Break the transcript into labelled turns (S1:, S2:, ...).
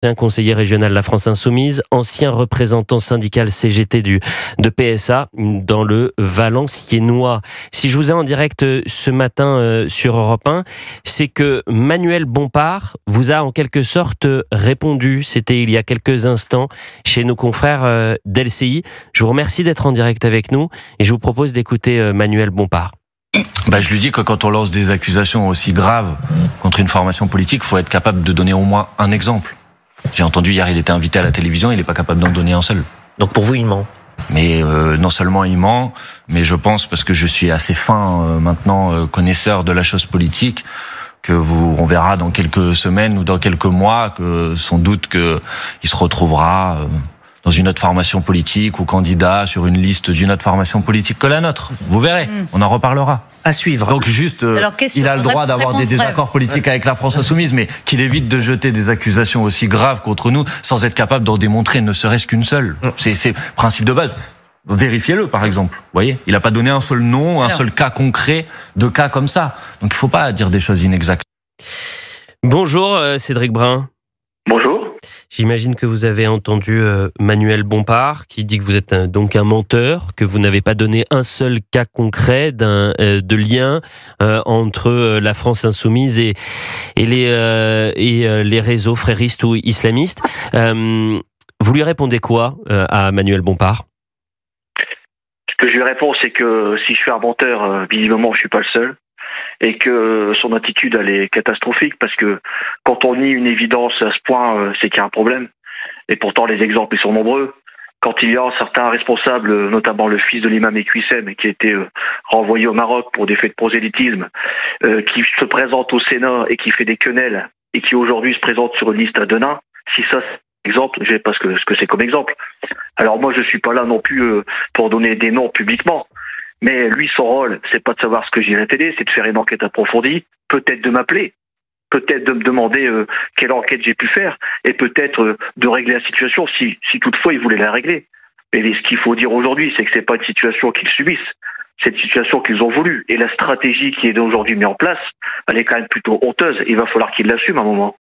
S1: Un conseiller régional de la France Insoumise, ancien représentant syndical CGT de PSA dans le Valenciennois. Si je vous ai en direct ce matin sur Europe 1, c'est que Manuel Bompard vous a en quelque sorte répondu. C'était il y a quelques instants chez nos confrères d'LCI. Je vous remercie d'être en direct avec nous et je vous propose d'écouter Manuel Bompard.
S2: Je lui dis que quand on lance des accusations aussi graves contre une formation politique, il faut être capable de donner au moins un exemple. J'ai entendu hier, il était invité à la télévision, il n'est pas capable d'en donner un seul.
S3: Donc pour vous, il ment.
S2: Mais non seulement il ment, mais je pense, parce que je suis assez fin maintenant, connaisseur de la chose politique, que on verra dans quelques semaines ou dans quelques mois que sans doute il se retrouvera dans une autre formation politique ou candidat sur une liste d'une autre formation politique que la nôtre. Vous verrez, on en reparlera.
S3: À suivre.
S2: Donc juste, il a le droit d'avoir des désaccords politiques avec la France Insoumise, mais qu'il évite de jeter des accusations aussi graves contre nous sans être capable d'en démontrer ne serait-ce qu'une seule. C'est principe de base. Vérifiez-le, par exemple. Vous voyez, il n'a pas donné un seul nom, un seul cas concret de cas comme ça. Donc il ne faut pas dire des choses inexactes.
S1: Bonjour Cédric Brun.
S4: Bonjour.
S1: J'imagine que vous avez entendu Manuel Bompard qui dit que vous êtes donc un menteur, que vous n'avez pas donné un seul cas concret de lien entre la France Insoumise et les réseaux fréristes ou islamistes. Vous lui répondez quoi à Manuel Bompard ?
S4: Ce que je lui réponds, c'est que si je suis un menteur, visiblement, je suis pas le seul. Et que son attitude, elle est catastrophique, parce que quand on nie une évidence à ce point, c'est qu'il y a un problème. Et pourtant, les exemples, ils sont nombreux. Quand il y a certains responsables, notamment le fils de l'imam Equissem, qui a été renvoyé au Maroc pour des faits de prosélytisme, qui se présente au Sénat et qui fait des quenelles, et qui aujourd'hui se présente sur une liste à Denain, si ça, c'est un exemple, je sais pas ce que c'est comme exemple. Alors moi, je suis pas là non plus pour donner des noms publiquement. Mais lui, son rôle, c'est pas de savoir ce que j'ai à la télé, c'est de faire une enquête approfondie, peut-être de m'appeler, peut-être de me demander quelle enquête j'ai pu faire, et peut-être de régler la situation si toutefois il voulait la régler. Mais ce qu'il faut dire aujourd'hui, c'est que c'est pas une situation qu'ils subissent, c'est une situation qu'ils ont voulu. Et la stratégie qui est aujourd'hui mise en place, elle est quand même plutôt honteuse. Il va falloir qu'ils l'assument à un moment.